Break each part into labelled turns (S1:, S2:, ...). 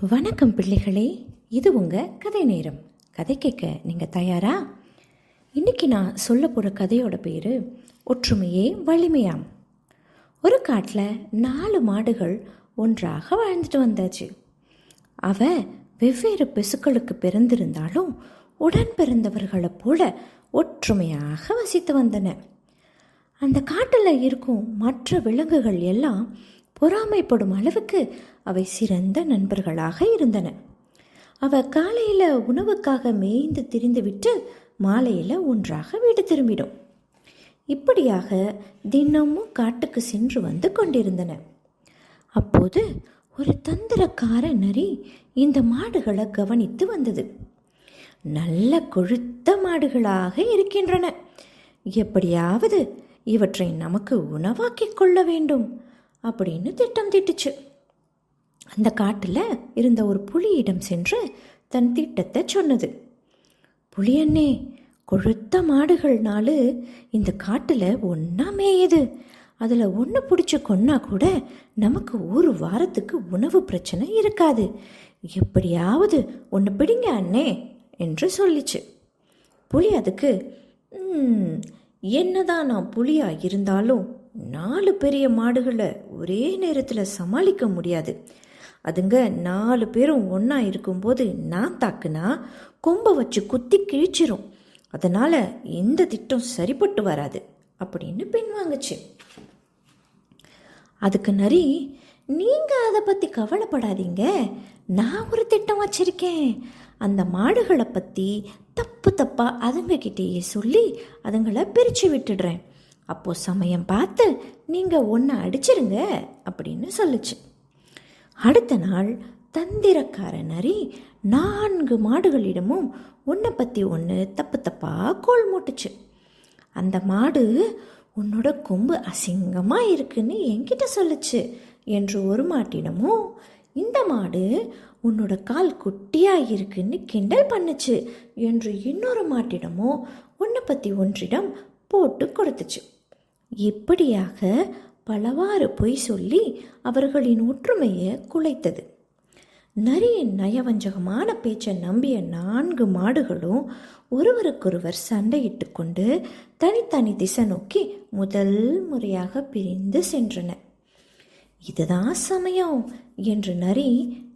S1: வணக்கம் பிள்ளைகளே, இது உங்கள் கதை நேரம். கதை கேட்க நீங்கள் தயாரா? இன்றைக்கி நான் சொல்ல போகிற கதையோட பேர் ஒற்றுமையே வலிமையாம். ஒரு காட்டில் 4 மாடுகள் ஒன்றாக வாழ்ந்துட்டு வந்தாச்சு. அவ வெவ்வேறு பிசுக்களுக்கு பிறந்திருந்தாலும் உடன் பிறந்தவர்களைப் போல ஒற்றுமையாக வசித்து வந்தன. அந்த காட்டில் இருக்கும் மற்ற விலங்குகள் எல்லாம் பொறாமைப்படும் அளவுக்கு அவை சிறந்த நண்பர்களாக இருந்தன. அவ காலையில் உணவுக்காக மேய்ந்து திரிந்துவிட்டு மாலையில் ஒன்றாக வீடு திரும்பிடும். இப்படியாக தினமும் காட்டுக்கு சென்று வந்து கொண்டிருந்தன. அப்போது ஒரு தந்திரக்கார நரி இந்த மாடுகளை கவனித்து வந்தது. நல்ல கொழுத்த மாடுகளாக இருக்கின்றன, எப்படியாவது இவற்றை நமக்கு உணவாக்கிக் கொள்ள வேண்டும் அப்படின்னு திட்டம் தீட்டுச்சு. அந்த காட்டில் இருந்த ஒரு புலியிடம் சென்று தன் திட்டத்தை சொன்னது. புலியண்ணே, கொழுத்த மாடுகள் 4 இந்த காட்டில் ஒன்றா மேயுது. அதில் ஒன்று பிடிச்சி கொன்னா கூட நமக்கு ஒரு வாரத்துக்கு உணவு பிரச்சனை இருக்காது. எப்படியாவது ஒன்று பிடிங்க அண்ணே என்று சொல்லிச்சு. புலி அதுக்கு, என்னதான் நான் புலியாக இருந்தாலும் 4 பெரிய மாடுகளை ஒரே நேரத்தில் சமாளிக்க முடியாது. அதுங்க 4 பேரும் ஒன்றா இருக்கும்போது நான் தாக்குனா கொம்பை வச்சு குத்தி கிழிச்சிரும். அதனால் இந்த திட்டம் சரிப்பட்டு வராது அப்படின்னு பின்வாங்குச்சு. அதுக்கு நரி, நீங்கள் அதை பற்றி கவலைப்படாதீங்க, நான் ஒரு திட்டம் வச்சிருக்கேன். அந்த மாடுகளை பற்றி தப்பாக அதுங்கக்கிட்டேயே சொல்லி அதுங்களை பிரித்து விட்டுடுறேன். அப்போது சமயம் பார்த்து நீங்கள் ஒன்று அடிச்சிருங்க அப்படின்னு சொல்லுச்சு. அடுத்த நாள் தந்திரக்கார நரி 4 மாடுகளிடமும் ஒன்றை பற்றி ஒன்று தப்பாக கோல் மூட்டுச்சு. அந்த மாடு, உன்னோட கொம்பு அசிங்கமாக இருக்குன்னு என்கிட்ட சொல்லுச்சு என்று ஒரு மாட்டிடமும், இந்த மாடு உன்னோட கால் குட்டியாக இருக்குன்னு கிண்டல் பண்ணுச்சு என்று இன்னொரு மாட்டிடமும் ஒன்றை பற்றி ஒன்றிடம் போட்டு கொடுத்துச்சு. இப்படியாக பலவாறு பொய் சொல்லி அவர்களின் ஒற்றுமையை குலைத்தது. நரியின் நயவஞ்சகமான பேச்சை நம்பிய 4 மாடுகளும் ஒருவருக்கொருவர் சண்டையிட்டு கொண்டு தனித்தனி திசை நோக்கி முதல் முறையாக பிரிந்து சென்றன. இதுதான் சமயம் என்று நரி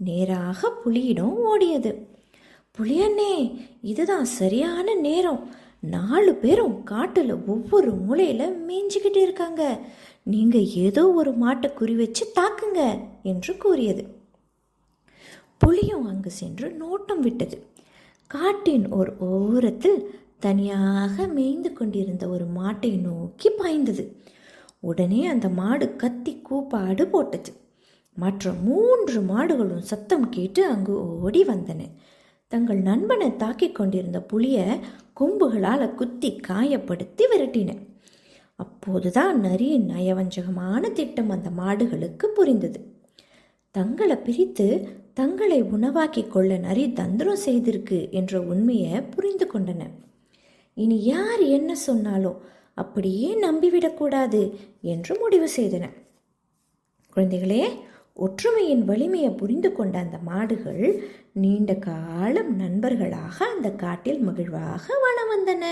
S1: நேராக புலியிடம் ஓடியது. புலியண்ணே, இதுதான் சரியான நேரம். 4 பேரும் காட்டில் ஒவ்வொரு மூலையில் மேய்ஞ்சிக்கிட்டு இருக்காங்க. நீங்கள் ஏதோ ஒரு மாட்டை குறி வச்சு தாக்குங்க என்று கூறியது. புலியும் அங்கு சென்று நோட்டம் விட்டது. காட்டின் ஒரு ஓரத்தில் தனியாக மேய்ந்து கொண்டிருந்த ஒரு மாட்டை நோக்கி பாய்ந்தது. உடனே அந்த மாடு கத்தி கூப்பாடு போட்டது. மற்ற 3 மாடுகளும் சத்தம் கேட்டு அங்கு ஓடி வந்தன. தங்கள் நண்பனை தாக்கிக் கொண்டிருந்த புலியை கொம்புகளால் குத்தி காயப்படுத்தி விரட்டின. அப்போதுதான் நரியின் நயவஞ்சகமான திட்டம் அந்த மாடுகளுக்கு புரிந்தது. தங்களை பிரித்து தங்களை உணவாக்கி கொள்ள நரி தந்திரம் செய்திருக்கு என்ற உண்மையை புரிந்து கொண்டன. இனி யார் என்ன சொன்னாலும் அப்படியே நம்பிவிடக்கூடாது என்று முடிவு செய்தன. குழந்தைகளே, ஒற்றுமையின் வலிமையை புரிந்து கொண்ட அந்த மாடுகள் நீண்ட காலம் நண்பர்களாக அந்த காட்டில் மகிழ்வாக வாழ வந்தன.